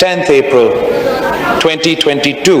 10th April 2022,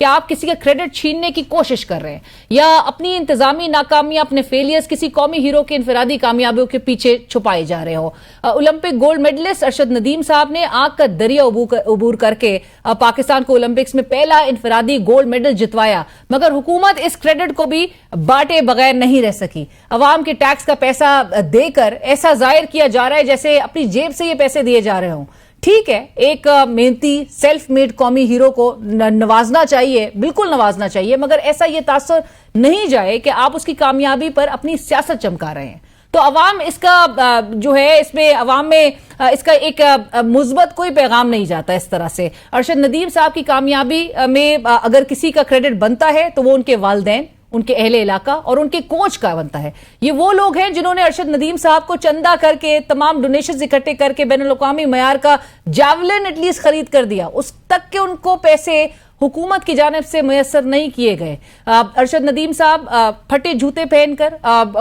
کہ آپ کسی کا کریڈٹ چھیننے کی کوشش کر رہے ہیں یا اپنی انتظامی ناکامیاں، اپنے فیلیئرز کسی قومی ہیرو کے انفرادی کامیابیوں کے پیچھے چھپائے جا رہے ہو. Olympic gold medallist Arshad Nadeem صاحب نے آگ کا دریا عبور کر کے پاکستان کو اولمپکس میں پہلا انفرادی گولڈ میڈل جتوایا، مگر حکومت اس کریڈٹ کو بھی بانٹے بغیر نہیں رہ سکی. عوام کے ٹیکس کا پیسہ دے کر ایسا ظاہر کیا جا رہا ہے جیسے اپنی جیب سے یہ پیسے دیے جا رہے ہوں. ٹھیک ہے، ایک محنتی سیلف میڈ قومی ہیرو کو نوازنا چاہیے، بالکل نوازنا چاہیے، مگر ایسا یہ تاثر نہیں جائے کہ آپ اس کی کامیابی پر اپنی سیاست چمکا رہے ہیں. تو عوام اس کا جو ہے، اس میں عوام میں اس کا ایک مثبت کوئی پیغام نہیں جاتا اس طرح سے. ارشد ندیم صاحب کی کامیابی میں اگر کسی کا کریڈٹ بنتا ہے تو وہ ان کے والدین، ان کے اہل علاقہ اور ان کے کوچ کا بنتا ہے. یہ وہ لوگ ہیں جنہوں نے ارشد ندیم صاحب کو چندہ کر کے، تمام ڈونیشنز اکٹھے کر کے بین الاقوامی معیار کا جاولن ایٹ لیسٹ خرید کر دیا، اس تک کہ ان کو پیسے حکومت کی جانب سے میسر نہیں کیے گئے. ارشد ندیم صاحب پھٹے جوتے پہن کر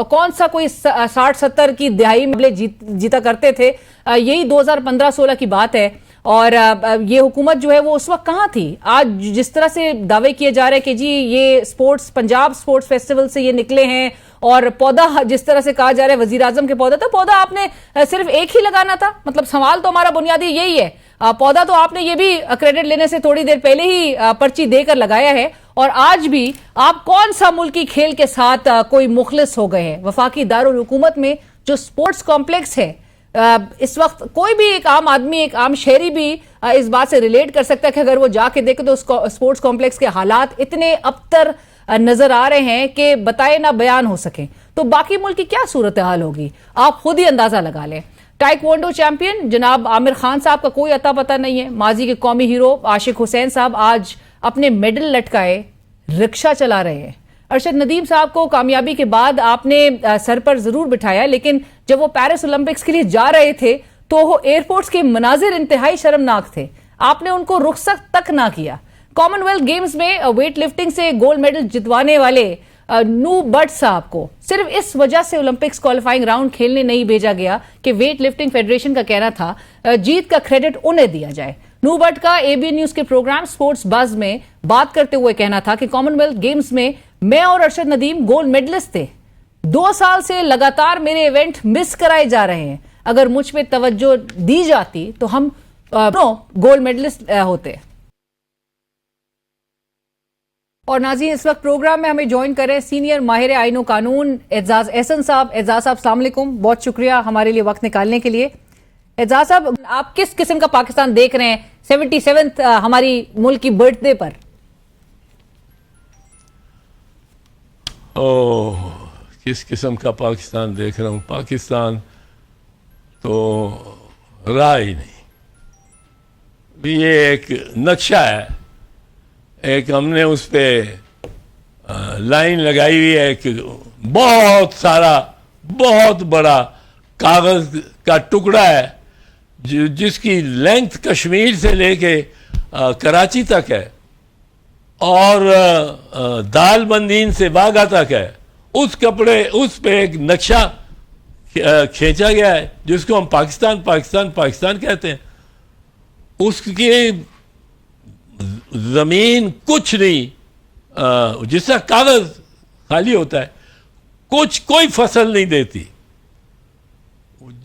کون سا کوئی 60-70 کی دہائی میں جیتا کرتے تھے، یہی 2015-16 کی بات ہے. اور یہ حکومت جو ہے وہ اس وقت کہاں تھی؟ آج جس طرح سے دعوے کیے جا رہے ہیں کہ جی یہ سپورٹس، پنجاب سپورٹس فیسٹیول سے یہ نکلے ہیں، اور پودا جس طرح سے کہا جا رہا ہے وزیر اعظم کے پودا، تو پودا آپ نے صرف ایک ہی لگانا تھا. مطلب سوال تو ہمارا بنیادی یہی ہے، پودا تو آپ نے یہ بھی کریڈٹ لینے سے تھوڑی دیر پہلے ہی پرچی دے کر لگایا ہے، اور آج بھی آپ کون سا ملکی کھیل کے ساتھ کوئی مخلص ہو گئے ہیں؟ وفاقی دارالحکومت میں جو سپورٹس کمپلیکس ہے، اس وقت کوئی بھی ایک عام آدمی، ایک عام شہری بھی اس بات سے ریلیٹ کر سکتا ہے کہ اگر وہ جا کے دیکھے تو سپورٹس کمپلیکس کے حالات اتنے ابتر نظر آ رہے ہیں کہ بتائے نہ بیان ہو سکیں. تو باقی ملک کی کیا صورتحال ہوگی آپ خود ہی اندازہ لگا لیں. ٹائیکوانڈو چیمپئن جناب عامر خان صاحب کا کوئی عطا پتہ نہیں ہے. ماضی کے قومی ہیرو عاشق حسین صاحب آج اپنے میڈل لٹکائے رکشہ چلا رہے ہیں. ارشد ندیم صاحب کو کامیابی کے بعد آپ نے سر پر ضرور بٹھایا، لیکن جب وہ پیرس اولمپکس کے لیے جا رہے تھے تو وہ ایئرپورٹس کے مناظر انتہائی شرمناک تھے. آپ نے ان کو رخصت تک نہ کیا. کامن ویلتھ گیمز میں ویٹ لفٹنگ سے گولڈ میڈل جتوانے والے نو بٹ صاحب کو صرف اس وجہ سے اولمپکس کوالیفائنگ راؤنڈ کھیلنے نہیں بھیجا گیا کہ ویٹ لفٹنگ فیڈریشن کا کہنا تھا جیت کا کریڈٹ انہیں دیا جائے. نو بٹ کا اے بی نیوز کے پروگرام سپورٹس بز میں بات کرتے ہوئے کہنا تھا کہ کامن ویلتھ گیمز میں میں اور ارشد ندیم گولڈ میڈلسٹ تھے. 2 سال سے لگاتار میرے ایونٹ مس کرائے جا رہے ہیں، اگر مجھ پہ توجہ دی جاتی تو ہم گولڈ میڈلسٹ ہوتے. اور ناظرین، اس وقت پروگرام میں ہمیں جوائن کریں سینئر ماہر آئین و قانون اعزاز احسن صاحب. اعزاز صاحب السلام علیکم، بہت شکریہ ہمارے لیے وقت نکالنے کے لیے. اعزاز صاحب، آپ کس قسم کا پاکستان دیکھ رہے ہیں 77 ہماری ملک کی برتھ ڈے پر؟ کس قسم کا پاکستان دیکھ رہا ہوں؟ پاکستان تو رہا ہی نہیں. یہ ایک نقشہ ہے، ایک ہم نے اس پہ لائن لگائی ہوئی ہے کہ بہت سارا بہت بڑا کاغذ کا ٹکڑا ہے جس کی لینتھ کشمیر سے لے کے کراچی تک ہے اور دال بندین سے واگا تک ہے. اس پہ ایک نقشہ کھینچا گیا ہے جس کو ہم پاکستان پاکستان پاکستان کہتے ہیں. اس کی زمین کچھ نہیں، جس کا کاغذ خالی ہوتا ہے، کوئی فصل نہیں دیتی،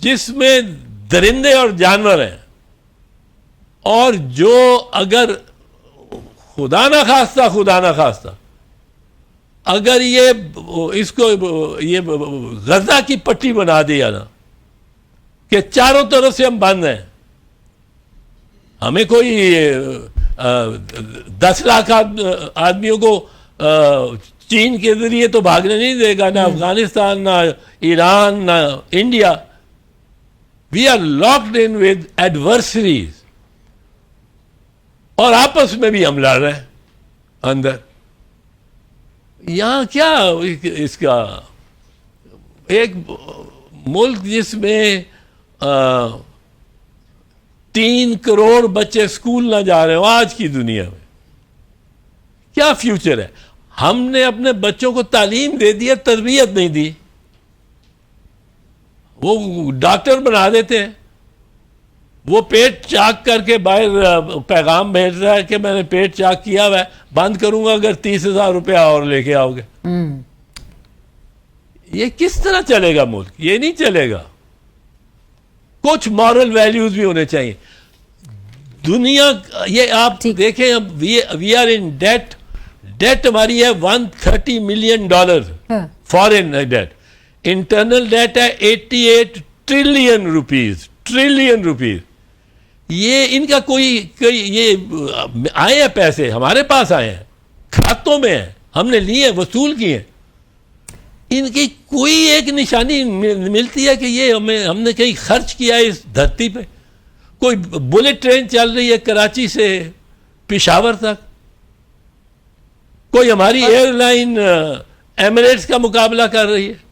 جس میں درندے اور جانور ہیں، اور جو اگر خدا نہ خواستہ اگر اس کو یہ غزہ کی پٹی بنا دیا نا کہ چاروں طرف سے ہم بند ہیں، ہمیں کوئی 10 لاکھ آدمیوں کو چین کے ذریعے تو بھاگنے نہیں دے گا، نہ افغانستان، نہ ایران، نہ India. We are locked in with adversaries, اور آپس میں بھی ہم لڑ رہے ہیں اندر. یہاں کیا اس کا ایک ملک جس میں 3 کروڑ بچے سکول نہ جا رہے ہوں آج کی دنیا میں، کیا فیوچر ہے؟ ہم نے اپنے بچوں کو تعلیم دے دیا، تربیت نہیں دی. وہ ڈاکٹر بنا دیتے ہیں، وہ پیٹ چاک کر کے باہر پیغام بھیج رہا ہے کہ میں نے پیٹ چاک کیا ہوا ہے, بند کروں گا اگر 30,000 روپیہ اور لے کے آؤ گے. یہ کس طرح چلے گا ملک؟ یہ نہیں چلے گا. کچھ مورل ویلیوز بھی ہونے چاہیے. دنیا یہ آپ دیکھیں, we are in debt. Debt ہماری ہے $130 million foreign debt. Internal debt ہے 88 ٹریلین روپیز. یہ ان کا کوئی یہ آئے ہیں پیسے, ہمارے پاس آئے ہیں, کھاتوں میں ہیں, ہم نے لیے, وصول کیے. ان کی کوئی ایک نشانی ملتی ہے کہ یہ ہم نے کہیں خرچ کیا ہے اس دھرتی پہ؟ کوئی بلٹ ٹرین چل رہی ہے کراچی سے پشاور تک, کوئی ہماری ایئر لائن ایمریٹس کا مقابلہ کر رہی ہے.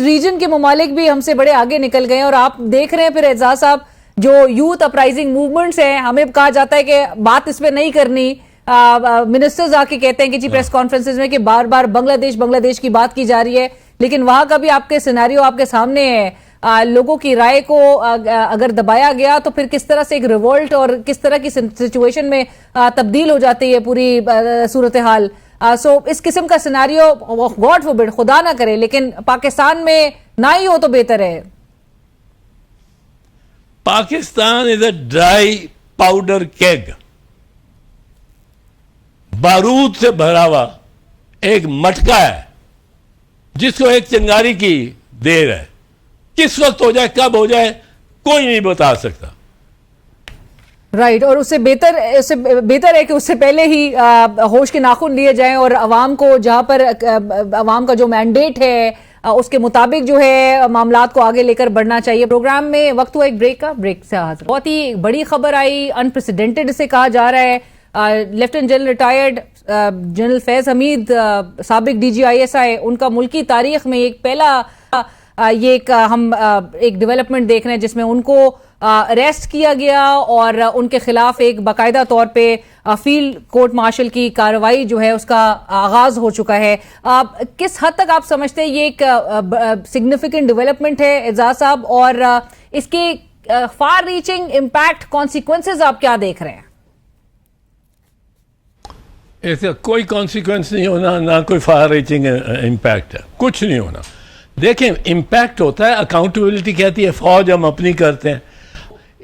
ریجن کے ممالک بھی ہم سے بڑے آگے نکل گئے ہیں. اور آپ دیکھ رہے ہیں پھر اعزاز صاحب, جو یوتھ اپرائزنگ موومنٹس ہیں, ہمیں کہا جاتا ہے کہ بات اس پہ نہیں کرنی. منسٹرز آ کے کہتے ہیں کہ جی پریس کانفرنسز میں کہ بار بار بنگلہ دیش کی بات کی جا رہی ہے, لیکن وہاں کا بھی آپ کے سیناریو آپ کے سامنے ہے. لوگوں کی رائے کو اگر دبایا گیا تو پھر کس طرح سے ایک ریولٹ اور کس طرح کی سچویشن میں تبدیل ہو جاتی ہے پوری صورتحال. سو اس قسم کا سیناریو گاڈ فوربڈ, خدا نہ کرے, لیکن پاکستان میں نہ ہی ہو تو بہتر ہے. پاکستان از اے ڈرائی پاؤڈر کیگ, بارود سے بھرا ہوا ایک مٹکا ہے جس کو ایک چنگاری کی دیر ہے. کس وقت ہو جائے, کب ہو جائے, کوئی نہیں بتا سکتا. رائٹ. اور اس سے بہتر ہے کہ اس سے پہلے ہی ہوش کے ناخن لیے جائیں اور عوام کو, جہاں پر عوام کا جو مینڈیٹ ہے اس کے مطابق جو ہے معاملات کو آگے لے کر بڑھنا چاہیے. پروگرام میں وقت ہوا ایک بریک کا, بریک سے حاضر. بہت ہی بڑی خبر آئی, انپریسیڈنٹڈ اسے کہا جا رہا ہے. لیفٹیننٹ جنرل ریٹائرڈ جنرل فیض حمید, سابق DG/ISI, ان کا ملکی تاریخ میں ایک پہلا ہم ایک ڈیولپمنٹ دیکھ رہے ہیں جس میں ان کو اریسٹ کیا گیا اور ان کے خلاف ایک باقاعدہ طور پہ فیلڈ کورٹ مارشل کی کارروائی جو ہے اس کا آغاز ہو چکا ہے. کس حد تک آپ سمجھتے ہیں یہ ایک سگنیفیکنٹ ڈیولپمنٹ ہے اعزاز صاحب, اور اس کے فار ریچنگ امپیکٹ کانسیکوینسز آپ کیا دیکھ رہے ہیں؟ ایسا کوئی کانسیکوینس نہیں ہونا, نہ کوئی فار ریچنگ امپیکٹ ہے, کچھ نہیں ہونا. دیکھیں امپیکٹ ہوتا ہے, اکاؤنٹیبلٹی کہتی ہے فوج ہم اپنی کرتے ہیں.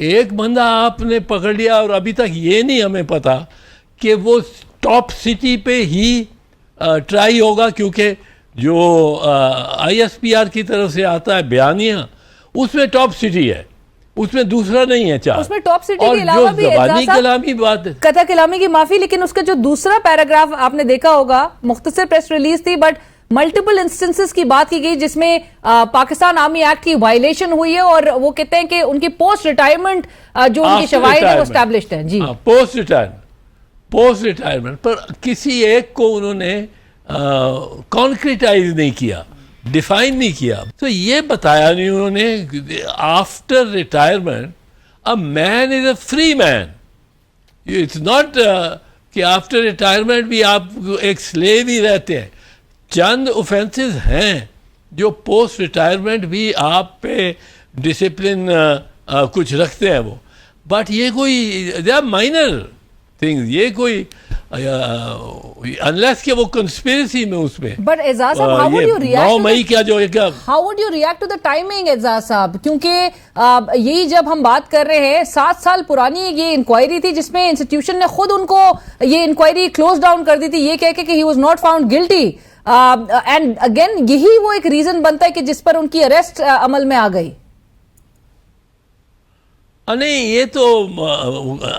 ایک بندہ آپ نے پکڑ لیا اور ابھی تک یہ نہیں ہمیں پتا کہ وہ ٹاپ سٹی پہ ہی ٹرائی ہوگا, کیونکہ جو ISPR کی طرف سے آتا ہے بیانیہ, اس میں ٹاپ سٹی ہے, اس میں دوسرا نہیں ہے. چار اس میں ٹاپ سٹی کے علاوہ بھی زبانی کلامی بات ہے, قطع کلامی کی معافی, لیکن اس کا جو دوسرا پیراگراف آپ نے دیکھا ہوگا, مختصر پریس ریلیز تھی بٹ ملٹیپل انسٹنسز کی بات کی گئی جس میں پاکستان آرمی ایکٹ کی وائلیشن ہوئی ہے, اور وہ کہتے ہیں کہ ان کی پوسٹ ریٹائرمنٹ جو ان کی شواہد ہے وہ اسٹیبلشڈ ہیں. جی پوسٹ ریٹائرمنٹ پر کسی ایک کو انہوں نے کانکریٹائز نہیں کیا, ڈیفائن نہیں کیا. تو یہ بتایا نہیں انہوں نے after retirement a man is a free man. It's not کہ آفٹر ریٹائرمنٹ بھی آپ ایک سلیو ہی رہتے ہیں. چند اوفینسز ہیں جو پوسٹ ریٹائرمنٹ بھی آپ پہ ڈسپلن کچھ رکھتے ہیں وہ, بٹ یہ کوئی دے آر مائنر تھنگز, یہ کوئی unless کہ وہ کنسپیرسی میں اس میں. بٹ اعزاز صاحب, how would you react 9 مئی کا جو how would you react to the timing اعزاز صاحب, کیونکہ یہی جب ہم بات کر رہے ہیں 7 سال پرانی یہ انکوائری تھی جس میں انسٹیٹیوشن نے خود ان کو یہ انکوائری کلوز ڈاؤن کر دی تھی یہ کہہ کے کہ he was not found guilty, and again یہی وہ ایک ریزن بنتا ہے کہ جس پر ان کی اریسٹ عمل میں آ گئی. نہیں, یہ تو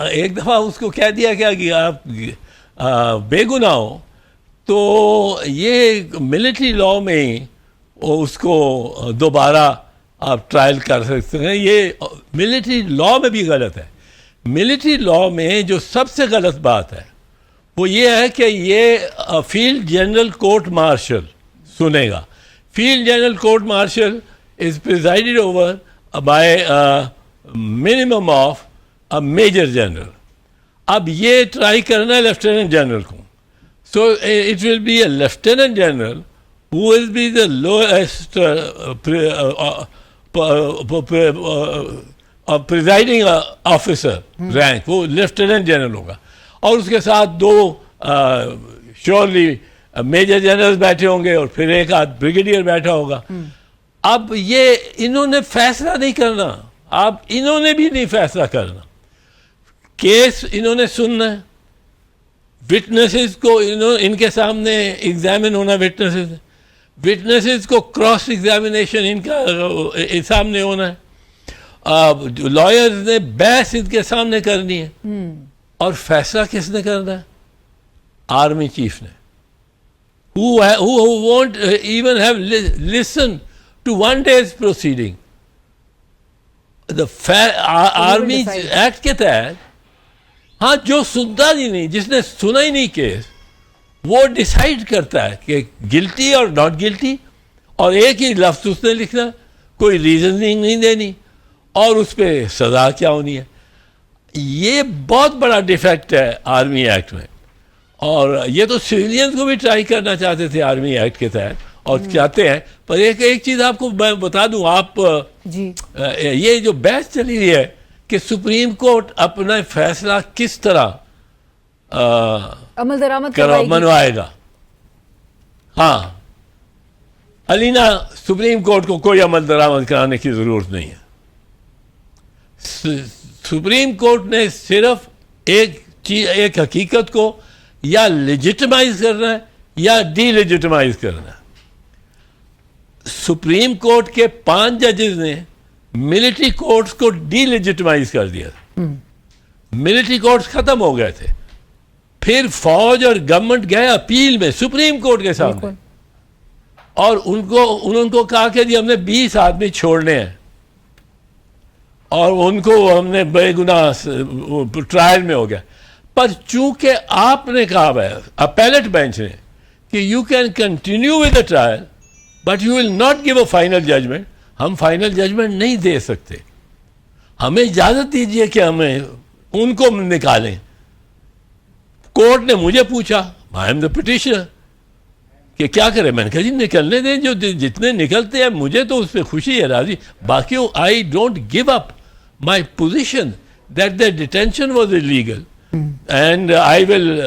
ایک دفعہ اس کو کہہ دیا کیا کہ آپ بے گناہ ہو, تو یہ ملٹری لاء میں اس کو دوبارہ آپ ٹرائل کر سکتے ہیں. یہ ملٹری لاء میں بھی غلط ہے. ملٹری لاء میں جو سب سے غلط بات ہے وہ یہ ہے کہ یہ فیلڈ جنرل کورٹ مارشل سنے گا. Field general court martial is presided over by minimum of major general. اب یہ ٹرائی کرنا ہے لیفٹیننٹ جنرل کو, so it will be a lieutenant general who will be the lowest presiding officer rank, وہ lieutenant general ہوگا, اور اس کے ساتھ 2 شیورلی میجر جنرل بیٹھے ہوں گے, اور پھر ایک آدھ بریگیڈیئر بیٹھا ہوگا. اب یہ انہوں نے فیصلہ نہیں کرنا, اب انہوں نے بھی نہیں فیصلہ کرنا, کیس انہوں نے سننا ہے, وٹنسز کو ان کے سامنے ایگزامن ہونا, وٹنسز کو کراس ایگزامینیشن ان کا سامنے ہونا ہے, لائرز نے بحث ان کے سامنے کرنی ہے, اور فیصلہ کس نے کرنا ہے؟ آرمی چیف نے, who won't even have listened to one day's proceeding. The army act کے تحت ہاں جو سنتا ہی نہیں, جس نے سنا ہی نہیں کیس, وہ ڈیسائیڈ کرتا ہے کہ گلٹی اور ناٹ گلٹی, اور ایک ہی لفظ اس نے لکھنا, کوئی ریزننگ نہیں دینی, اور اس پہ سزا کیا ہونی ہے. یہ بہت بڑا ڈیفیکٹ ہے آرمی ایکٹ میں, اور یہ تو سویلینز کو بھی ٹرائی کرنا چاہتے تھے آرمی ایکٹ کے تحت, اور چاہتے ہیں. پر ایک چیز آپ کو میں بتا دوں, آپ یہ جو بحث چلی رہی ہے کہ سپریم کورٹ اپنا فیصلہ کس طرح عمل درآمد منوائے گا. ہاں علینا, سپریم کورٹ کو کوئی عمل درآمد کرانے کی ضرورت نہیں ہے. سپریم کورٹ نے صرف ایک حقیقت کو یا لیجٹمائز کرنا ہے یا ڈی لیجٹمائز کرنا ہے. سپریم کورٹ کے 5 ججز نے ملٹری کورٹس کو ڈی لیجٹمائز کر دیا. ملٹری کورٹس ختم ہو گئے تھے, پھر فوج اور گورنمنٹ گئے اپیل میں سپریم کورٹ کے سامنے, اور انہوں کو کہا کہ جی ہم نے 20 آدمی چھوڑنے ہیں, اور ان کو ہم نے بے گناہ ٹرائل میں ہو گیا. پر چونکہ آپ نے کہا ہے اپیلٹ بینچ نے کہ you can continue with the trial but you will not give a final judgment, ہم فائنل ججمنٹ نہیں دے سکتے, ہمیں اجازت دیجیے کہ ہمیں ان کو نکالیں. کورٹ نے مجھے پوچھا, آئی ایم دا پٹیشنر, کہ کیا کریں. میں نے کہا جی نکلنے دیں, جو جتنے نکلتے ہیں مجھے تو اس پہ خوشی ہے, راضی. باقیوں I don't give up my position that the detention was illegal, and I will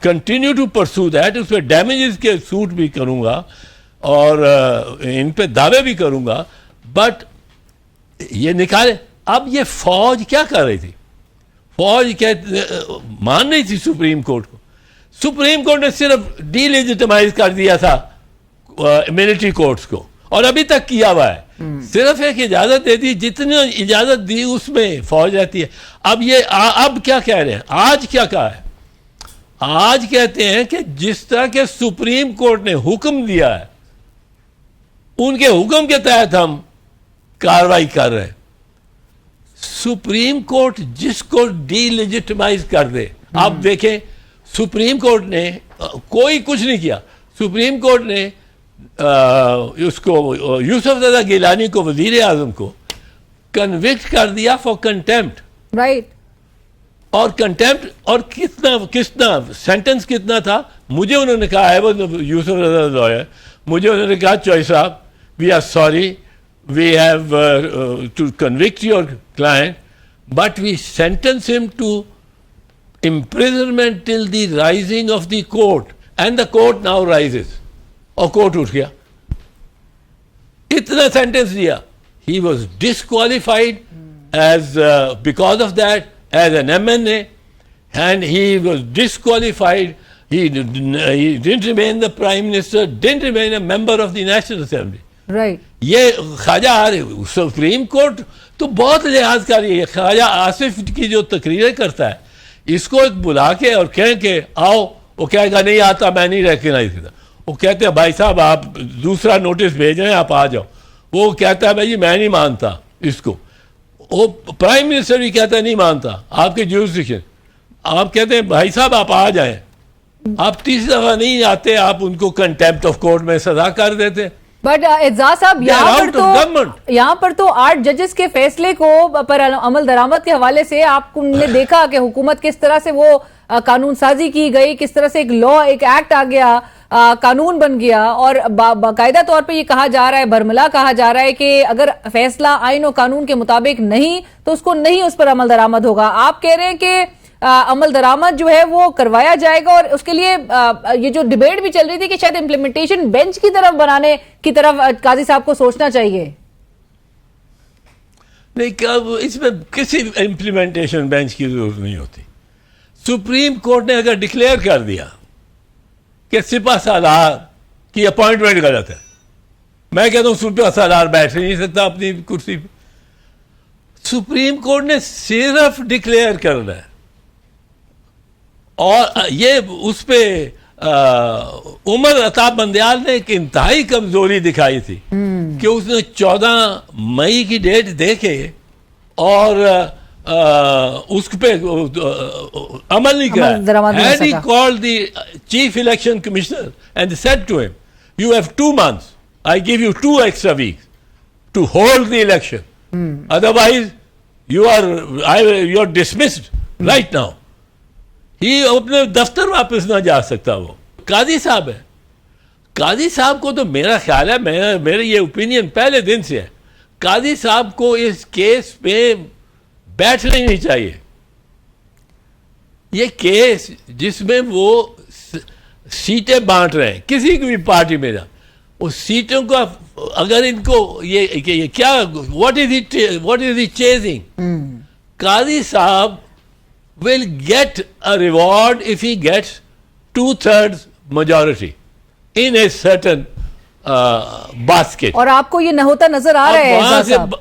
continue to pursue that. اس پہ ڈیمیجز کے سوٹ بھی کروں گا اور ان پہ دعوے بھی کروں گا, بٹ یہ نکالے. اب یہ فوج کیا کر رہی تھی؟ فوج مان رہی تھی سپریم کورٹ کو. سپریم کورٹ نے صرف ڈی لیجٹمائز کر دیا تھا ملٹری کورٹس کو, اور ابھی تک کیا ہوا ہے. صرف ایک اجازت دے دی, جتنی اجازت دی اس میں فوج رہتی ہے. اب کیا کہہ رہے ہیں؟ آج کیا کہا ہے؟ آج کہتے ہیں کہ جس طرح کے سپریم کورٹ نے حکم دیا ہے ان کے حکم کے تحت ہم کاروائی کر رہے ہیں. سپریم کورٹ جس کو ڈی لیجٹمائز کر دے, آپ دیکھیں سپریم کورٹ نے کوئی کچھ نہیں کیا. سپریم کورٹ نے اس کو یوسف زدہ گیلانی کو, وزیر اعظم کو, کنوکٹ کر دیا فار کنٹیمپٹ. رائٹ. اور کنٹیمپٹ, اور کتنا سینٹنس کتنا تھا؟ مجھے انہوں نے کہا ہے, وہ یوسف زدہ لائر, مجھے انہوں نے کہا چوئی صاحب we are sorry, we have to convict your client, but we sentence him to imprisonment till the rising of the court, and the court now rises. اور court اٹھ گیا, اتنا sentence دیا. He was disqualified as because of that as an MNA, and he was disqualified. He didn't remain the Prime Minister, didn't remain a member of the National Assembly. Right. یہ خواجہ supreme court تو بہت لحاظ کر رہی ہے. خواجہ آصف کی جو تقریریں کرتا ہے, اس کو ایک بلا کے اور کہیں کہ آؤ, وہ کہے گا نہیں آتا, میں نہیں ریکگنائز کرتا. وہ کہتے ہیں بھائی صاحب آپ دوسرا نوٹس بھیج رہے ہیں, آپ آ جاؤ. وہ کہتا ہے بھائی جی میں نہیں مانتا اس کو. وہ پرائم منسٹر بھی کہتا ہے نہیں مانتا آپ کے جورسڈکشن. آپ کہتے ہیں بھائی صاحب آپ آ جائیں, آپ تیسری دفعہ نہیں آتے, آپ ان کو کنٹیمپٹ آف کورٹ میں سزا کر دیتے. بٹ اعزاز صاحب یہاں پر تو 8 ججز کے فیصلے کو پر عمل درآمد کے حوالے سے آپ نے دیکھا کہ حکومت کس طرح سے وہ قانون سازی کی گئی, کس طرح سے ایک ایکٹ آ گیا قانون بن گیا اور باقاعدہ طور پہ یہ کہا جا رہا ہے, برملا کہا جا رہا ہے کہ اگر فیصلہ آئین و قانون کے مطابق نہیں تو اس کو نہیں اس پر عمل درآمد ہوگا. آپ کہہ رہے ہیں کہ عمل درآمد جو ہے وہ کروایا جائے گا, اور اس کے لیے یہ جو ڈیبیٹ بھی چل رہی تھی کہ شاید امپلیمنٹیشن بینچ کی طرف بنانے کی طرف قاضی صاحب کو سوچنا چاہیے. نہیں, اس میں کسی امپلیمنٹیشن بینچ کی ضرورت نہیں ہوتی. سپریم کورٹ نے اگر ڈکلیئر کر دیا کہ سپہ سالار کی اپوائنٹمنٹ غلط ہے, میں کہتا ہوں سپہ سالار بیٹھ نہیں سکتا اپنی کرسی پہ. سپریم کورٹ نے صرف ڈکلیئر کرنا ہے, اور یہ اس پہ عمر عطا بندیال نے ایک انتہائی کمزوری دکھائی تھی کہ اس نے 14 مئی کی ڈیٹ دے کے اور اس پہ عمل نہیں کیا. Had he called the chief election commissioner and said to him, you have 2 months, I give you 2 extra weeks to hold the election. Otherwise, you are dismissed right now. یہ اپنے دفتر واپس نہ جا سکتا. وہ قاضی صاحب ہے. قاضی صاحب کو تو میرا خیال ہے, میری یہ اوپینین پہلے دن سے ہے, قاضی صاحب کو اس کیس پہ بیٹھنا ہی نہیں چاہیے. یہ کیس جس میں وہ سیٹیں بانٹ رہے ہیں کسی کی بھی پارٹی میں, اس سیٹوں کا اگر ان کو یہ کیا what is he chasing? قاضی صاحب will get a reward if he gets 2/3 majority in a certain basket. اور آپ کو یہ نہ ہوتا نظر آ رہا ہے اعجاز صاحب؟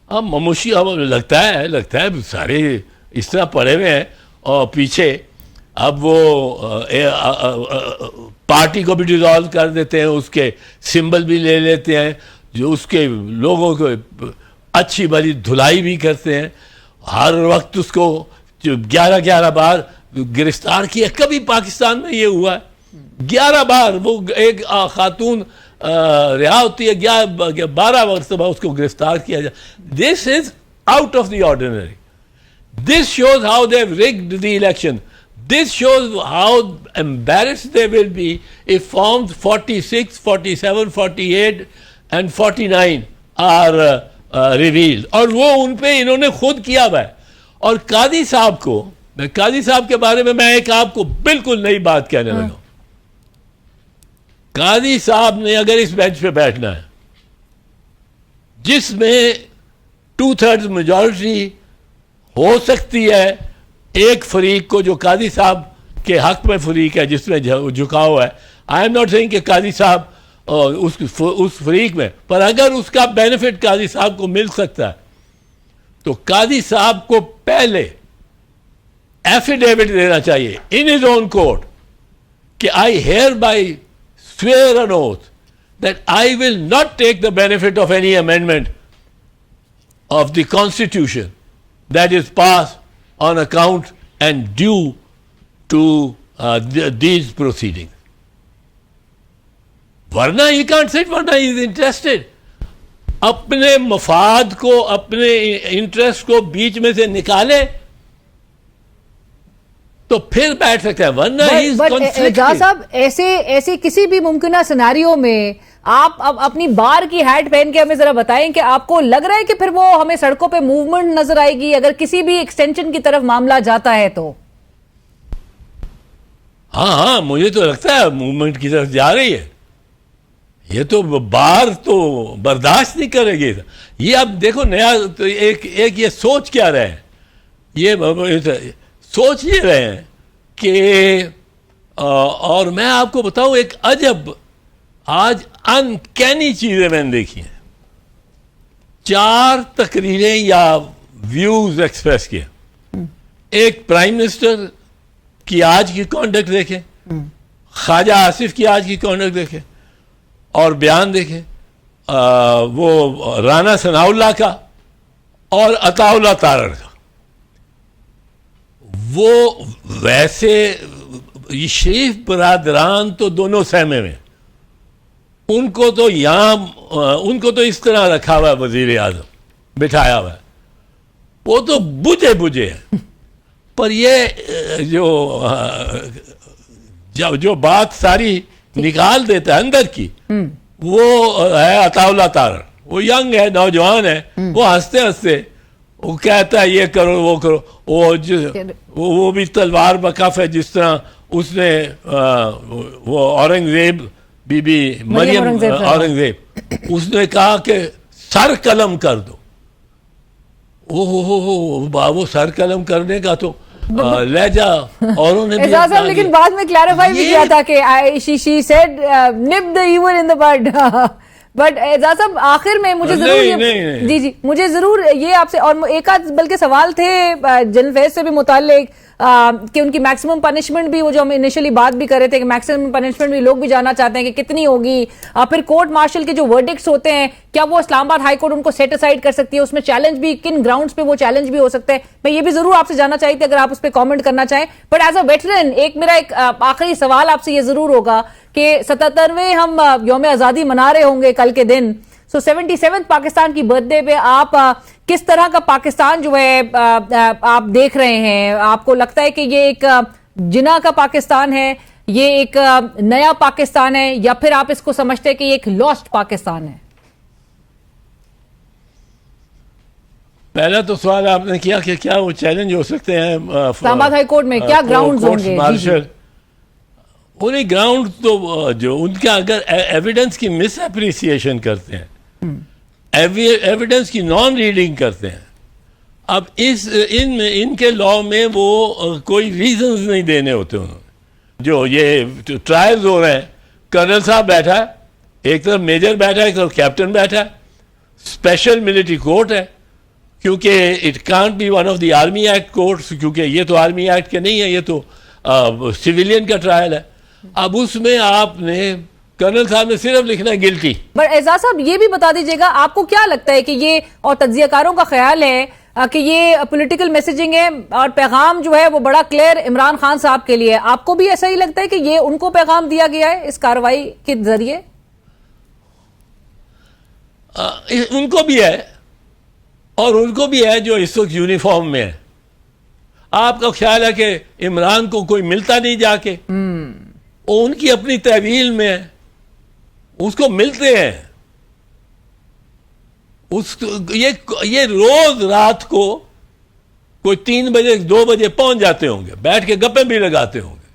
اب مموشی لگتا ہے سارے اس طرح پڑے ہوئے ہیں اور پیچھے اب وہ پارٹی کو بھی ڈیزالو کر دیتے ہیں, اس کے سمبل بھی لے لیتے ہیں, جو اس کے لوگوں کو اچھی بھلی دھلائی بھی کرتے ہیں, ہر وقت اس کو 11 بار گرفتار کیا. کبھی پاکستان میں یہ ہوا ہے 11 بار وہ ایک خاتون رہا ہوتی ہے, 12 مرتبہ اس کو گرفتار کیا جائے. This is out of the ordinary. This shows how they have rigged the election. This shows how embarrassed they will be if forms 46, 47, 48 and 49 are revealed. اور وہ ان پہ انہوں نے خود کیا ہوا ہے. اور قاضی صاحب کو, میں قاضی صاحب کے بارے میں ایک آپ کو بالکل نئی بات کہنے لگا. قاضی صاحب نے اگر اس بینچ پہ بیٹھنا ہے جس میں 2/3 میجورٹی ہو سکتی ہے ایک فریق کو, جو قاضی صاحب کے حق میں فریق ہے جس میں جھکاؤ ہے, آئی ایم ناٹ سیئنگ کہ قاضی صاحب اس فریق میں, پر اگر اس کا بینیفٹ قاضی صاحب کو مل سکتا ہے تو قاضی صاحب کو پہلے ایفیڈیوٹ دینا چاہیے in his own court کہ I hereby swear an oath that I will not take the benefit of any amendment of the Constitution that is passed on account and due to these proceedings. ورنہ he can't sit, ورنہ he is interested. اپنے مفاد کو, اپنے interest کو بیچ میں سے نکالے تو پھر بیٹھ سکتا ہے, ورنہ اعجاز صاحب ایسے کسی بھی ممکنہ سیناریو میں آپ اب اپنی بار کی ہیٹ پہن کے ہمیں ذرا بتائیں کہ آپ کو لگ رہا ہے کہ پھر وہ ہمیں سڑکوں پہ موومنٹ نظر آئے گی اگر کسی بھی ایکسٹینشن کی طرف معاملہ جاتا ہے تو؟ ہاں مجھے تو لگتا ہے موومنٹ کی طرف جا رہی ہے. یہ تو بار تو برداشت نہیں کرے گی. یہ اب دیکھو نیا تو ایک یہ سوچ کیا رہے ہیں, یہ سوچ یہ رہے ہیں کہ اور میں آپ کو بتاؤں ایک عجب آج انکینی چیزیں میں نے دیکھی ہیں. 4 تقریریں یا ویوز ایکسپریس کیے. ایک پرائم منسٹر کی آج کی کانڈکٹ دیکھیں, خواجہ آصف کی آج کی کانڈکٹ دیکھیں اور بیان دیکھیں, وہ رانا ثناء اللہ کا اور عطا اللہ تارڑ کا. وہ ویسے یہ شریف برادران تو دونوں سہمے میں, ان کو تو ان کو تو اس طرح رکھا ہوا ہے وزیر اعظم بٹھایا ہوا ہے, وہ تو بجھے ہیں. پر یہ جو جو بات ساری نکال دیتا ہے اندر کی، وہ ہے عطا اللہ تارڑ. وہ ینگ ہے، نوجوان ہے، وہ ہنستے ہنستے وہ کہتا ہے یہ کرو وہ کرو. وہ بھی تلوار بکف ہے، جس طرح اس نے وہ اورنگزیب بی بی مریم اورنگزیب اس نے کہا کہ سر قلم کر دو. وہ سر قلم کرنے کا تو لہجہ اوروں نے بھی اعجاز صاحب لیکن بعد میں کلیریفائی بھی کیا تھا کہ she said nip the evil in the bud. But Ijaz صاحب آخر میں مجھے ضرور جی مجھے ضرور یہ آپ سے اور ایک آدھ بلکہ سوال تھے جنرل فیض سے بھی متعلق کہ ان کی میکسیمم پنشمنٹ بھی، وہ جو ہم انیشلی بات بھی کر رہے تھے کہ میکسیمم پنشمنٹ بھی لوگ بھی جاننا چاہتے ہیں کہ کتنی ہوگی. پھر کورٹ مارشل کے جو ورڈکٹس ہوتے ہیں کیا وہ اسلام آباد ہائی کورٹ ان کو سیٹ اسائڈ کر سکتی ہے؟ اس میں چیلنج بھی کن گراؤنڈز پہ وہ چیلنج بھی ہو سکتا ہے؟ میں یہ بھی ضرور آپ سے جاننا چاہیے تھی اگر آپ اس پہ کامنٹ کرنا چاہیں. بٹ ایز اے ویٹرن میرا ایک آخری سوال آپ سے یہ ضرور ہوگا کہ 77ویں ہم یوم آزادی منا رہے ہوں گے کل کے دن، سو 77 پاکستان کی برتھ ڈے پہ آپ کس طرح کا پاکستان جو ہے آپ دیکھ رہے ہیں؟ آپ کو لگتا ہے کہ یہ ایک جنا کا پاکستان ہے، یہ ایک نیا پاکستان ہے، یا پھر آپ اس کو سمجھتے ہیں کہ یہ ایک لاسٹ پاکستان ہے؟ پہلا تو سوال آپ نے کیا کہ کیا وہ چیلنج ہو سکتے ہیں اسلام آباد ہائی کورٹ میں، کیا گراؤنڈز ہوں گے؟ مارشل انہیں گراؤنڈ تو جو ان کا اگر ایویڈنس کی مس اپریسیشن کرتے ہیں، ایویڈنس کی نان ریڈنگ کرتے ہیں. اب ان کے لا میں وہ کوئی ریزنز نہیں دینے ہوتے انہوں نے. جو یہ ٹرائلز ہو رہے ہیں، کرنل صاحب بیٹھا ہے ایک طرف، میجر بیٹھا ہے ایک طرف، کیپٹن بیٹھا ہے، اسپیشل ملٹری کورٹ ہے کیونکہ it can't be one of the army act courts, کیونکہ یہ تو آرمی ایکٹ کے نہیں ہے، یہ تو سویلین کا ٹرائل ہے. اب اس میں آپ نے کرنل صاحب نے صرف لکھنا ہے گلٹی. بٹ اعجاز صاحب یہ بھی بتا دیجیے گا آپ کو کیا لگتا ہے کہ یہ، اور تجزیہ کاروں کا خیال ہے کہ یہ پولیٹیکل میسیجنگ ہے اور پیغام جو ہے وہ بڑا کلیئر عمران خان صاحب کے لیے، آپ کو بھی ایسا ہی لگتا ہے کہ یہ ان کو پیغام دیا گیا ہے اس کارروائی کے ذریعے؟ ان کو بھی ہے اور ان کو بھی ہے جو اس وقت یونیفارم میں ہے. آپ کا خیال ہے کہ عمران کو کوئی ملتا نہیں جا کے؟ ان کی اپنی تحویل میں ہے، اس کو ملتے ہیں. یہ روز رات کو کوئی 3 بجے 2 بجے پہنچ جاتے ہوں گے، بیٹھ کے گپیں بھی لگاتے ہوں گے.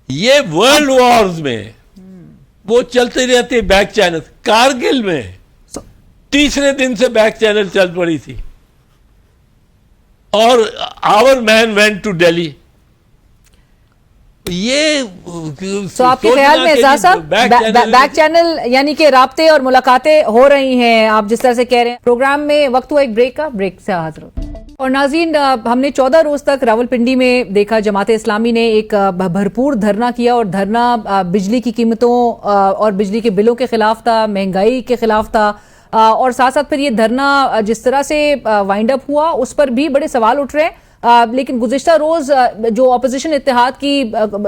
یہ ورلڈ وارز میں وہ چلتے رہتے بیک چینل. کارگل میں تیسرے دن سے بیک چینل چل پڑی تھی اور آور مین وینٹ ٹو ڈیلی. یہ تو آپ کے خیال میں اعجاز صاحب بیک چینل یعنی کہ رابطے اور ملاقاتیں ہو رہی ہیں آپ جس طرح سے کہہ رہے ہیں؟ پروگرام میں وقت ہوا ایک بریک کا، بریک سے حاضر ہوتے ہیں. اور ناظرین ہم نے 14 روز تک راولپنڈی میں دیکھا جماعت اسلامی نے ایک بھرپور دھرنا کیا، اور دھرنا بجلی کی قیمتوں اور بجلی کے بلوں کے خلاف تھا، مہنگائی کے خلاف تھا، اور ساتھ ساتھ پھر یہ دھرنا جس طرح سے وائنڈ اپ ہوا اس پر بھی بڑے سوال اٹھ رہے ہیں. لیکن گزشتہ روز جو اپوزیشن اتحاد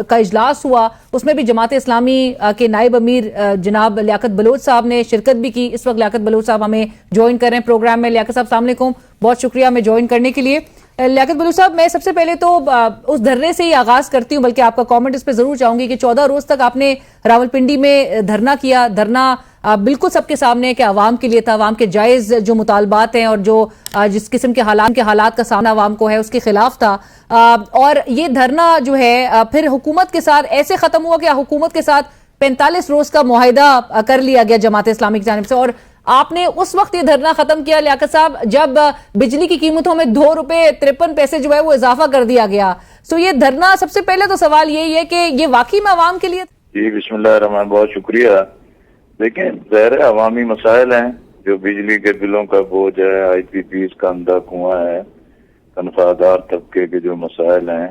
کا اجلاس ہوا اس میں بھی جماعت اسلامی کے نائب امیر جناب لیاقت بلوچ صاحب نے شرکت بھی کی. اس وقت لیاقت بلوچ صاحب ہمیں جوائن کر رہے ہیں پروگرام میں. لیاقت صاحب السلام علیکم، بہت شکریہ ہمیں جوائن کرنے کے لیے. لیاقت بلوچ صاحب میں سب سے پہلے تو اس دھرنے سے ہی آغاز کرتی ہوں، بلکہ آپ کا کامنٹ اس پہ ضرور چاہوں گی کہ 14 روز تک آپ نے راولپنڈی میں دھرنا کیا. دھرنا بالکل سب کے سامنے کہ عوام کے لیے تھا، عوام کے جائز جو مطالبات ہیں اور جو جس قسم کے حالات کا سامنا عوام کو ہے اس کے خلاف تھا. اور یہ دھرنا جو ہے پھر حکومت کے ساتھ ایسے ختم ہوا کہ حکومت کے ساتھ 45 روز کا معاہدہ کر لیا گیا جماعت اسلامی کی جانب سے، اور آپ نے اس وقت یہ دھرنا ختم کیا لیاقت صاحب جب بجلی کی قیمتوں میں 2 روپے 53 پیسے جو ہے وہ اضافہ کر دیا گیا. سو یہ دھرنا سب سے پہلے تو سوال یہی ہے کہ یہ واقعی میں عوام کے لیے؟ جی بسم اللہ الرحمن، بہت شکریہ. دیکھیں ظاہر عوامی مسائل ہیں، جو بجلی کے بلوں کا بوجھ ہے، آئی پی پیز کا اندھا کنواں ہے، تنخواہ دار طبقے کے جو مسائل ہیں،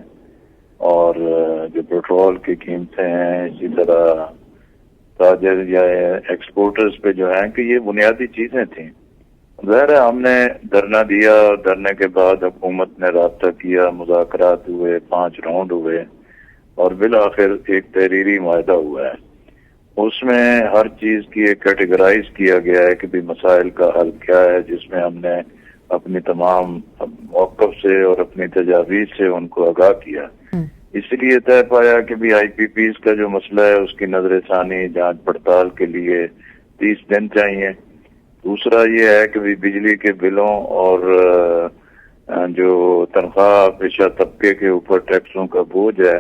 اور جو پیٹرول کی قیمتیں ہیں، اسی طرح تاجر یا ایکسپورٹرز پہ جو ہیں کہ یہ بنیادی چیزیں تھیں. ظاہر ہے ہم نے دھرنا دیا، اور دھرنے کے بعد حکومت نے رابطہ کیا، مذاکرات ہوئے، 5 راؤنڈ ہوئے، اور بالآخر ایک تحریری معاہدہ ہوا ہے. اس میں ہر چیز کی ایک کیٹیگرائز کیا گیا ہے کہ بھی مسائل کا حل کیا ہے، جس میں ہم نے اپنی تمام موقف سے اور اپنی تجاویز سے ان کو آگاہ کیا اس لیے طے پایا کہ بھی IPPs کا جو مسئلہ ہے اس کی نظر ثانی جانچ پڑتال کے لیے 30 دن چاہیے. دوسرا یہ ہے کہ بھی بجلی کے بلوں اور جو تنخواہ پیشہ طبقے کے اوپر ٹیکسوں کا بوجھ ہے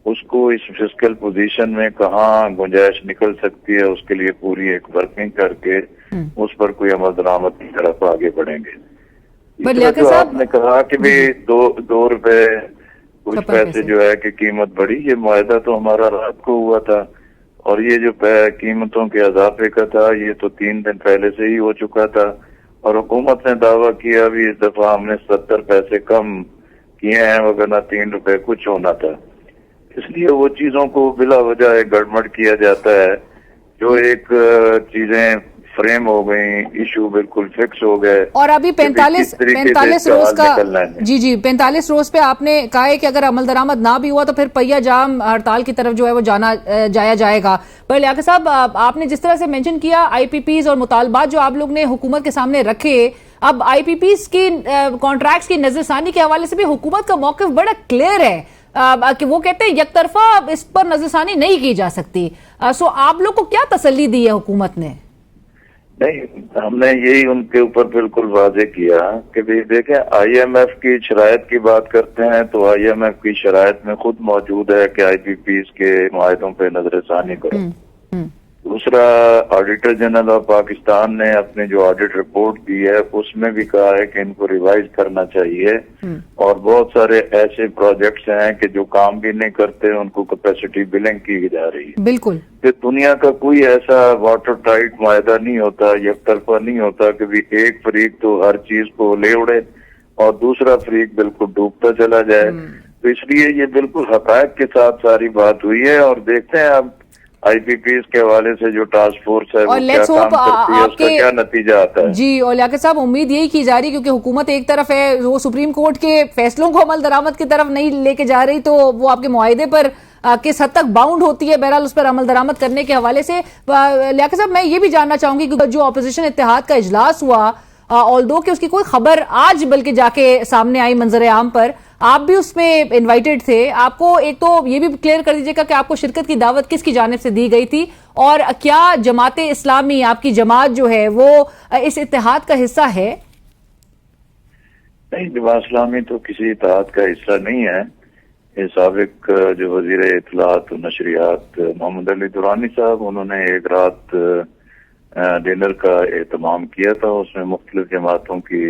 اس کو اس فسکل پوزیشن میں کہاں گنجائش نکل سکتی ہے اس کے لیے پوری ایک ورکنگ کر کے اس پر کوئی عمل درآمد کی طرف آگے بڑھیں گے. جو آپ نے کہا کہ بھی 2 روپے کچھ پیسے جو ہے کہ قیمت بڑھی, یہ معاہدہ تو ہمارا رات کو ہوا تھا اور یہ جو قیمتوں کے اضافے کا تھا یہ تو 3 دن پہلے سے ہی ہو چکا تھا اور حکومت نے دعویٰ کیا بھی اس دفعہ ہم نے 70 پیسے کم کیے ہیں وگرنہ 3 روپے کچھ ہونا تھا. اس لیے وہ چیزوں کو بلا وجہ گڑبڑ کیا جاتا ہے. جو ایک چیزیں فریم ہو گئیں, ایشو بالکل فکس ہو گئے اور ابھی 45 روز کا 45 روز پہ آپ نے کہا ہے کہ اگر عمل درآمد نہ بھی ہوا تو پھر پہیہ جام ہڑتال کی طرف جو ہے وہ جایا جائے گا. پر لیاقت صاحب آپ نے جس طرح سے مینشن کیا IPPs اور مطالبات جو آپ لوگ نے حکومت کے سامنے رکھے, اب IPPs کی کانٹریکٹس کی نظر ثانی کے حوالے سے بھی حکومت کا موقف بڑا کلیئر ہے کہ وہ کہتے ہیں یک طرفہ اس پر نظر ثانی نہیں کی جا سکتی. سو آپ لوگ کو کیا تسلی دی ہے حکومت نے؟ نہیں, ہم نے یہی ان کے اوپر بالکل واضح کیا کہ دیکھیں IMF کی شرائط کی بات کرتے ہیں تو IMF کی شرائط میں خود موجود ہے کہ IPPs کے معاہدوں پہ نظر ثانی کریں. دوسرا, آڈیٹر جنرل آف پاکستان نے اپنی جو آڈٹ رپورٹ دی ہے اس میں بھی کہا ہے کہ ان کو ریوائز کرنا چاہیے اور بہت سارے ایسے پروجیکٹس ہیں کہ جو کام بھی نہیں کرتے ان کو کیپیسٹی بلنگ کی جا رہی ہے. بالکل, کہ دنیا کا کوئی ایسا واٹر ٹائٹ معاہدہ نہیں ہوتا, یک طرفہ نہیں ہوتا کہ بھی ایک فریق تو ہر چیز کو لے اڑے اور دوسرا فریق بالکل ڈوبتا چلا جائے. تو اس لیے یہ بالکل حقائق کے ساتھ ساری بات ہوئی ہے اور دیکھتے ہیں اب IPPs کے حوالے سے جو ٹاسک فورس ہے وہ کیا کام کرتی ہے, اس کا کیا نتیجہ آتا ہے. جی, اور لیاقت صاحب امید یہی کی جا رہی کیونکہ حکومت ایک طرف ہے وہ سپریم کورٹ کے فیصلوں کو عمل درآمد کی طرف نہیں لے کے جا رہی تو وہ آپ کے معاہدے پر کس حد تک باؤنڈ ہوتی ہے بہرحال اس پر عمل درآمد کرنے کے حوالے سے. لیاقت صاحب میں یہ بھی جاننا چاہوں گی کہ جو اپوزیشن اتحاد کا اجلاس ہوا آلدو کہ اس کی کوئی خبر آج بلکہ جا کے سامنے آئی منظر عام پر, آپ بھی اس میں انوائٹڈ تھے, آپ کو ایک تو یہ بھی کلیئر کر دیجیے گا کہ آپ کو شرکت کی دعوت کس کی جانب سے دی گئی تھی اور کیا جماعت اسلامی آپ کی جماعت جو ہے وہ اس اتحاد کا حصہ ہے؟ نہیں, جماعت اسلامی تو کسی اتحاد کا حصہ نہیں ہے. یہ سابق جو وزیر اطلاعات و نشریات محمد علی درانی صاحب انہوں نے ایک رات ڈنر کا اہتمام کیا تھا, اس میں مختلف جماعتوں کی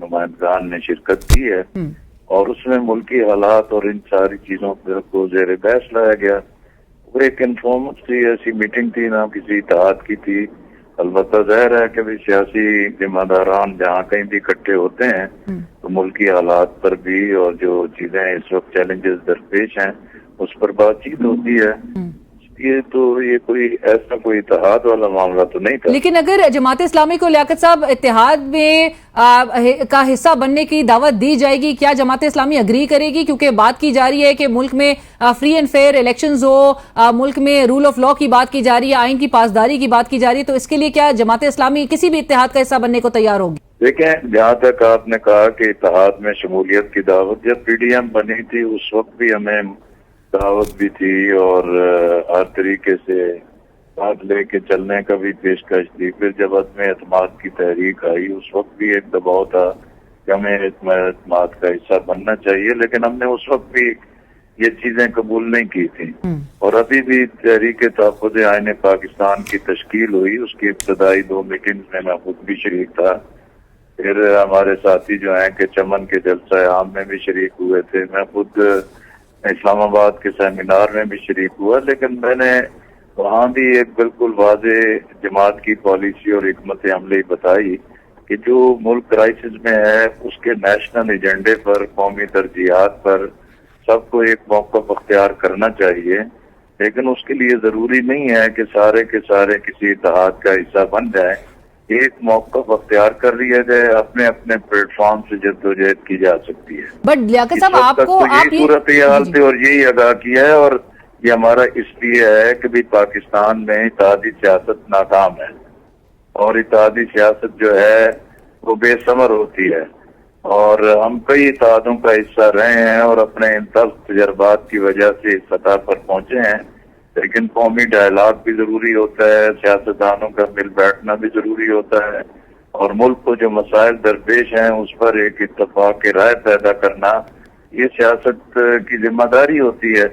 نمائندگان نے شرکت کی ہے اور اس میں ملکی حالات اور ان ساری چیزوں کو زیر بحث لایا گیا. وہ ایک انفارمل سی ایسی میٹنگ تھی, نہ کسی اتحاد کی تھی. البتہ ظاہر ہے کہ سیاسی ذمہ داران جہاں کہیں بھی اکٹھے ہوتے ہیں تو ملکی حالات پر بھی اور جو چیزیں اس وقت چیلنجز درپیش ہیں اس پر بات چیت ہوتی ہے. یہ کوئی ایسا کوئی اتحاد والا معاملہ تو نہیں تھا. لیکن اگر جماعت اسلامی کو لیاقت صاحب اتحاد میں کا حصہ بننے کی دعوت دی جائے گی, کیا جماعت اسلامی اگری کرے گی؟ کیونکہ بات کی جا رہی ہے کہ ملک میں فری اینڈ فیئر الیکشنز ہو, ملک میں رول آف لا کی بات کی جا رہی ہے, آئین کی پاسداری کی بات کی جا رہی ہے, تو اس کے لیے کیا جماعت اسلامی کسی بھی اتحاد کا حصہ بننے کو تیار ہوگی؟ دیکھیں, جہاں تک آپ نے کہا کہ اتحاد میں شمولیت کی دعوت, جب PDM بنی تھی اس وقت بھی ہمیں دعوت بھی تھی اور ہر طریقے سے بات لے کے چلنے کا بھی پیشکش تھی. پھر جب عدم اعتماد کی تحریک آئی اس وقت بھی ایک دباؤ تھا کہ ہمیں اعتماد کا حصہ بننا چاہیے, لیکن ہم نے اس وقت بھی یہ چیزیں قبول نہیں کی تھی. اور ابھی بھی تحریک تحفظ آئین پاکستان کی تشکیل ہوئی, اس کی ابتدائی 2 میٹنگز میں خود بھی شریک تھا. پھر ہمارے ساتھی جو ہیں کہ چمن کے جلسہ عام میں بھی شریک ہوئے تھے, میں خود اسلام آباد کے سیمینار میں بھی شریک ہوا, لیکن میں نے وہاں بھی ایک بالکل واضح جماعت کی پالیسی اور حکمت عملی بتائی کہ جو ملک کرائسس میں ہے اس کے نیشنل ایجنڈے پر, قومی ترجیحات پر سب کو ایک موقف اختیار کرنا چاہیے, لیکن اس کے لیے ضروری نہیں ہے کہ سارے کے سارے کسی اتحاد کا حصہ بن جائیں. ایک موقف اختیار کر لیا جائے, اپنے اپنے پلیٹ فارم سے جدوجہد کی جا سکتی ہے. بٹ لیاقت صاحب آپ کو یہی صورتحال تھی اور یہی ادا کیا ہے, اور یہ ہمارا اس لیے ہے کہ بھی پاکستان میں اتحادی سیاست ناکام ہے اور اتحادی سیاست جو ہے وہ بے ثمر ہوتی ہے. اور ہم کئی اتحادوں کا حصہ رہے ہیں اور اپنے ان تلخ تجربات کی وجہ سے اس سطح پر پہنچے ہیں، لیکن قومی ڈائلاگ بھی ضروری ہوتا ہے، سیاستدانوں کا مل بیٹھنا بھی ضروری ہوتا ہے، اور ملک کو جو مسائل درپیش ہیں اس پر ایک اتفاق رائے پیدا کرنا یہ سیاست کی ذمہ داری ہوتی ہے۔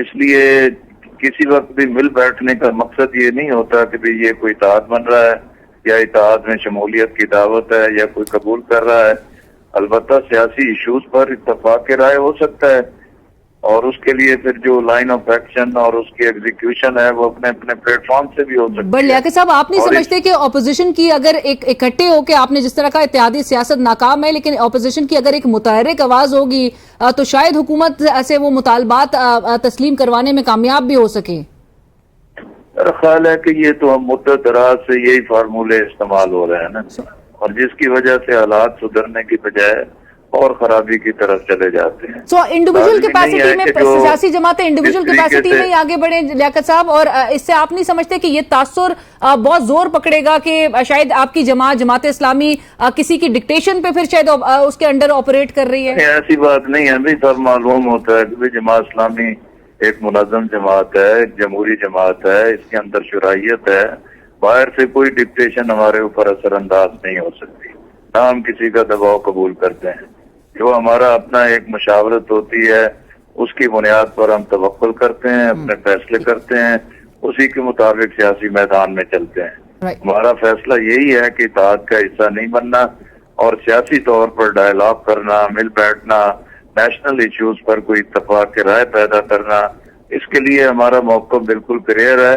اس لیے کسی وقت بھی مل بیٹھنے کا مقصد یہ نہیں ہوتا کہ بھئی یہ کوئی اتحاد بن رہا ہے یا اتحاد میں شمولیت کی دعوت ہے یا کوئی قبول کر رہا ہے۔ البتہ سیاسی ایشوز پر اتفاق رائے ہو سکتا ہے، اور اس کے لیے پھر جو لائن آف ایکشن اور اس کی ایگزیکیوشن ہے وہ اپنے اپنے پلیٹ فارم سے بھی ہو سکتی ہے۔ بٹ لیاقت صاحب، آپ نہیں سمجھتے کہ اپوزیشن کی اگر ایک اکٹھے ہو کے، آپ نے جس طرح کا اتحادی سیاست ناکام ہے، لیکن اپوزیشن کی اگر ایک متحرک آواز ہوگی تو شاید حکومت سے وہ مطالبات تسلیم کروانے میں کامیاب بھی ہو سکے؟ میرا خیال ہے کہ یہ تو ہم مدت دراز سے یہی فارمولے استعمال ہو رہے ہیں نا، اور جس کی وجہ سے حالات سدھرنے کی بجائے اور خرابی کی طرف چلے جاتے ہیں۔ سو انڈیویجول کیپیسٹی میں سیاسی جماعتیں انڈیویجول کیپیسٹی میں ہی آگے بڑھیں لیاقت صاحب، اور اس سے آپ نہیں سمجھتے کہ یہ تاثر بہت زور پکڑے گا کہ شاید آپ کی جماعت اسلامی کسی کی ڈکٹیشن پہ پھر شاید اس کے انڈر آپریٹ کر رہی ہے؟ ایسی بات نہیں ہے، بھی سب معلوم ہوتا ہے کہ جماعت اسلامی ایک منظم جماعت ہے، ایک جمہوری جماعت ہے، اس کے اندر شرعیت ہے، باہر سے کوئی ڈکٹیشن ہمارے اوپر اثر انداز نہیں ہو سکتی، نہ ہم کسی کا دباؤ قبول کرتے ہیں۔ جو ہمارا اپنا ایک مشاورت ہوتی ہے اس کی بنیاد پر ہم توقل کرتے ہیں، اپنے فیصلے کرتے ہیں، اسی کے مطابق سیاسی میدان میں چلتے ہیں۔ ہمارا فیصلہ یہی ہے کہ اتحاد کا حصہ نہیں بننا اور سیاسی طور پر ڈائلاگ کرنا، مل بیٹھنا، نیشنل ایشوز پر کوئی اتفاق رائے پیدا کرنا، اس کے لیے ہمارا موقف بالکل کلیئر ہے،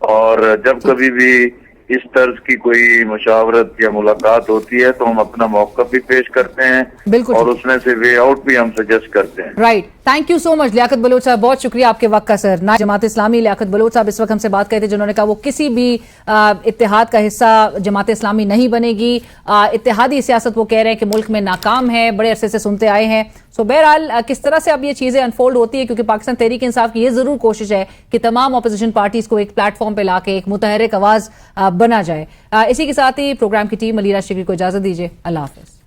اور جب کبھی بھی اس طرز کی کوئی مشاورت یا ملاقات ہوتی ہے تو ہم اپنا موقف بھی پیش کرتے ہیں اور اس میں سے وے آؤٹ بھی ہم سجیسٹ کرتے ہیں۔ رائٹ، تھینک یو سو مچ لیاقت بلوچ صاحب، بہت شکریہ آپ کے وقت کا سر۔ جماعت اسلامی لیاقت بلوچ صاحب اس وقت ہم سے بات کرتے تھے، جنہوں نے کہا وہ کسی بھی اتحاد کا حصہ جماعت اسلامی نہیں بنے گی، اتحادی سیاست وہ کہہ رہے ہیں کہ ملک میں ناکام ہے، بڑے عرصے سے سنتے آئے ہیں۔ سو بہرحال کس طرح سے اب یہ چیزیں انفولڈ ہوتی ہے، کیونکہ پاکستان تحریک انصاف کی یہ ضرور کوشش ہے کہ تمام اپوزیشن پارٹیز کو ایک پلیٹ فارم پہ لا کے ایک متحرک آواز بنا جائے۔ اسی کے ساتھ ہی پروگرام کی ٹیم علی راج شکری کو اجازت دیجیے، اللہ حافظ۔